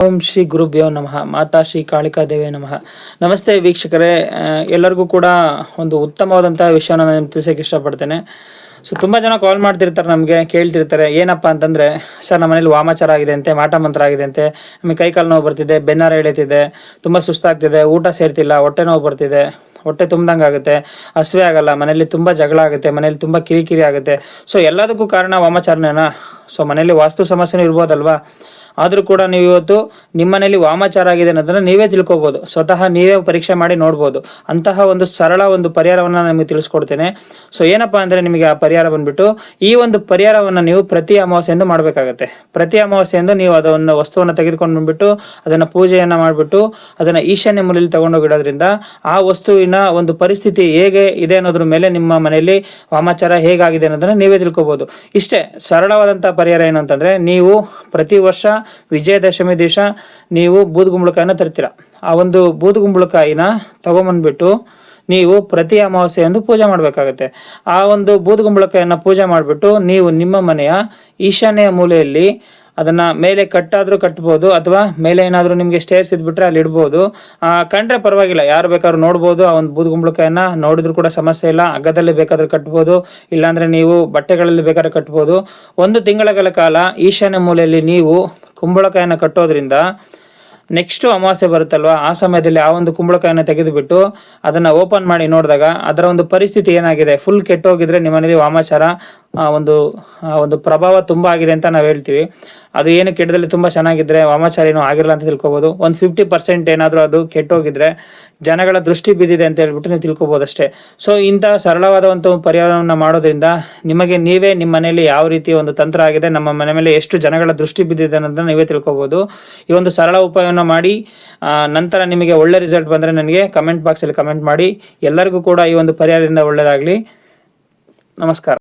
ಓಂ ಶ್ರೀ ಗುರುಭ್ಯೋ ನಮಃ. ಮಾತಾ ಶ್ರೀ ಕಾಳಿಕಾ ದೇವೇ ನಮಃ. ನಮಸ್ತೆ ವೀಕ್ಷಕರೇ, ಎಲ್ಲರಿಗೂ ಕೂಡ ಒಂದು ಉತ್ತಮವಾದಂತಹ ವಿಷಯನ ನಾನು ತಿಳಿಸೋಕೆ ಇಷ್ಟಪಡ್ತೇನೆ. ತುಂಬ ಜನ ಕಾಲ್ ಮಾಡ್ತಿರ್ತಾರೆ, ನಮಗೆ ಕೇಳ್ತಿರ್ತಾರೆ, ಏನಪ್ಪ ಅಂತಂದರೆ, ಸರ್ ನಮ್ಮ ಮನೇಲಿ ವಾಮಾಚಾರ ಆಗಿದೆ ಅಂತೆ, ಮಾಟ ಮಂತ್ರ ಆಗಿದೆ ಅಂತೆ, ನಮಗೆ ಕೈಕಾಲು ನೋವು ಬರ್ತಿದೆ, ಬೆನ್ನಾರ ಎಳೀತಿದೆ, ತುಂಬ ಸುಸ್ತಾಗ್ತಿದೆ, ಊಟ ಸೇರ್ತಿಲ್ಲ, ಹೊಟ್ಟೆ ನೋವು ಬರ್ತಿದೆ, ಹೊಟ್ಟೆ ತುಂಬ್ದಂಗೆ ಆಗುತ್ತೆ, ಹಸಿವೆ ಆಗಲ್ಲ, ಮನೇಲಿ ತುಂಬ ಜಗಳ ಆಗುತ್ತೆ, ಮನೇಲಿ ತುಂಬ ಕಿರಿಕಿರಿ ಆಗುತ್ತೆ. ಎಲ್ಲದಕ್ಕೂ ಕಾರಣ ವಾಮಾಚಾರನೇನಾ? ಮನೇಲಿ ವಾಸ್ತು ಸಮಸ್ಯೆನೂ ಇರ್ಬೋದಲ್ವಾ? ಆದರೂ ಕೂಡ ನೀವು ಇವತ್ತು ನಿಮ್ಮ ಮನೇಲಿ ವಾಮಾಚಾರ ಆಗಿದೆ ಅನ್ನೋದನ್ನ ನೀವೇ ತಿಳ್ಕೊಬೋದು. ಸ್ವತಃ ನೀವೇ ಪರೀಕ್ಷೆ ಮಾಡಿ ನೋಡ್ಬೋದು. ಅಂತಹ ಒಂದು ಸರಳ ಒಂದು ಪರಿಹಾರವನ್ನು ನಿಮಗೆ ತಿಳಿಸ್ಕೊಡ್ತೇನೆ. ಏನಪ್ಪಾ ಅಂದರೆ, ನಿಮಗೆ ಆ ಪರಿಹಾರ ಬಂದ್ಬಿಟ್ಟು, ಈ ಒಂದು ಪರಿಹಾರವನ್ನು ನೀವು ಪ್ರತಿ ಅಮಾವಾಸ್ಯೆಯಿಂದ ಮಾಡಬೇಕಾಗತ್ತೆ. ಪ್ರತಿ ಅಮಾವಾಸ್ಯೆಯಿಂದ ನೀವು ಅದನ್ನು ವಸ್ತುವನ್ನು ತೆಗೆದುಕೊಂಡು ಬಂದ್ಬಿಟ್ಟು ಅದನ್ನು ಪೂಜೆಯನ್ನು ಮಾಡಿಬಿಟ್ಟು ಅದನ್ನು ಈಶಾನ್ಯ ಮೂಲೆಯಲ್ಲಿ ತಗೊಂಡೋಗಿಡೋದ್ರಿಂದ ಆ ವಸ್ತುವಿನ ಒಂದು ಪರಿಸ್ಥಿತಿ ಹೇಗೆ ಇದೆ ಅನ್ನೋದ್ರ ಮೇಲೆ ನಿಮ್ಮ ಮನೆಯಲ್ಲಿ ವಾಮಾಚಾರ ಹೇಗಾಗಿದೆ ಅನ್ನೋದನ್ನ ನೀವೇ ತಿಳ್ಕೊಬೋದು. ಇಷ್ಟೇ ಸರಳವಾದಂತಹ ಪರಿಹಾರ. ಏನು ಅಂತಂದ್ರೆ, ನೀವು ಪ್ರತಿ ವರ್ಷ ವಿಜಯದಶಮಿ ದಿವಸ ನೀವು ಬೂದುಗುಂಬಳಕಾಯಿನ ತರ್ತೀರ. ಆ ಒಂದು ಬೂದುಗುಂಬಳಕಾಯಿನ ತಗೊಂಬಂದ್ಬಿಟ್ಟು ನೀವು ಪ್ರತಿ ಅಮಾವಾಸ್ಯೆಯಂದು ಪೂಜೆ ಮಾಡಬೇಕಾಗತ್ತೆ. ಆ ಒಂದು ಬೂದುಗುಂಬಳಕಾಯಿನ ಪೂಜೆ ಮಾಡಿಬಿಟ್ಟು ನೀವು ನಿಮ್ಮ ಮನೆಯ ಈಶಾನ್ಯ ಮೂಲೆಯಲ್ಲಿ ಅದನ್ನ ಮೇಲೆ ಕಟ್ಟಾದ್ರೂ ಕಟ್ಬೋದು, ಅಥವಾ ಮೇಲೆ ಏನಾದರೂ ನಿಮಗೆ ಸ್ಟೇರ್ಸ್ ಇದ್ಬಿಟ್ರೆ ಅಲ್ಲಿ ಇಡ್ಬೋದು. ಕಂಡ್ರೆ ಪರವಾಗಿಲ್ಲ, ಯಾರು ಬೇಕಾದ್ರೂ ನೋಡ್ಬೋದು. ಆ ಒಂದು ಬೂದುಗುಂಬಳಕಾಯಿನ ನೋಡಿದ್ರು ಕೂಡ ಸಮಸ್ಯೆ ಇಲ್ಲ. ಹಗ್ಗದಲ್ಲಿ ಬೇಕಾದ್ರೂ ಕಟ್ಬೋದು, ಇಲ್ಲಾಂದ್ರೆ ನೀವು ಬಟ್ಟೆಗಳಲ್ಲಿ ಬೇಕಾದ್ರೆ ಕಟ್ಬೋದು. 1 ತಿಂಗಳ ಕಾಲ ಈಶಾನ್ಯ ಮೂಲೆಯಲ್ಲಿ ನೀವು ಕುಂಬಳಕಾಯಿನ ಕಟ್ಟೋದ್ರಿಂದ ನೆಕ್ಸ್ಟ್ ಅಮಾವಾಸ್ಯೆ ಬರುತ್ತಲ್ವಾ, ಆ ಸಮಯದಲ್ಲಿ ಆ ಒಂದು ಕುಂಬಳಕಾಯಿನ ತೆಗೆದುಬಿಟ್ಟು ಅದನ್ನ ಓಪನ್ ಮಾಡಿ ನೋಡಿದಾಗ ಅದರ ಒಂದು ಪರಿಸ್ಥಿತಿ ಏನಾಗಿದೆ, ಫುಲ್ ಕೆಟ್ಟೋಗಿದ್ರೆ ನಿಮ್ಮ ಮನೇಲಿ ವಾಮಾಚಾರ ಒಂದು ಪ್ರಭಾವ ತುಂಬಾ ಆಗಿದೆ ಅಂತ ನಾವು ಹೇಳ್ತೀವಿ. ಅದು ಏನು ಕೆಟ್ಟದಲ್ಲಿ ತುಂಬಾ ಚೆನ್ನಾಗಿದ್ರೆ ವಾಮಾಚಾರ ಏನೂ ಆಗಿರಲ್ಲ ಅಂತ ತಿಳ್ಕೊಬೋದು. ಒಂದು 50% ಏನಾದರೂ ಅದು ಕೆಟ್ಟೋಗಿದ್ರೆ ಜನಗಳ ದೃಷ್ಟಿ ಬಿದ್ದಿದೆ ಅಂತ ಹೇಳ್ಬಿಟ್ಟು ನೀವು ತಿಳ್ಕೊಬೋದು ಅಷ್ಟೇ. ಇಂಥ ಸರಳವಾದ ಒಂದು ಪರಿಹಾರವನ್ನು ಮಾಡೋದ್ರಿಂದ ನಿಮಗೆ ನೀವೇ ನಿಮ್ಮ ಮನೆಯಲ್ಲಿ ಯಾವ ರೀತಿ ಒಂದು ತಂತ್ರ ಆಗಿದೆ, ನಮ್ಮ ಮನೆ ಮೇಲೆ ಎಷ್ಟು ಜನಗಳ ದೃಷ್ಟಿ ಬಿದ್ದಿದೆ ಅನ್ನೋದನ್ನ ನೀವೇ ತಿಳ್ಕೊಬೋದು. ಈ ಒಂದು ಸರಳ ಉಪಾಯವನ್ನು ಮಾಡಿ ನಂತರ ನಿಮಗೆ ಒಳ್ಳೆ ರಿಸಲ್ಟ್ ಬಂದರೆ ನನಗೆ ಕಮೆಂಟ್ ಬಾಕ್ಸಲ್ಲಿ ಕಮೆಂಟ್ ಮಾಡಿ. ಎಲ್ಲರಿಗೂ ಕೂಡ ಈ ಒಂದು ಪರಿಹಾರದಿಂದ ಒಳ್ಳೆಯದಾಗಲಿ. ನಮಸ್ಕಾರ.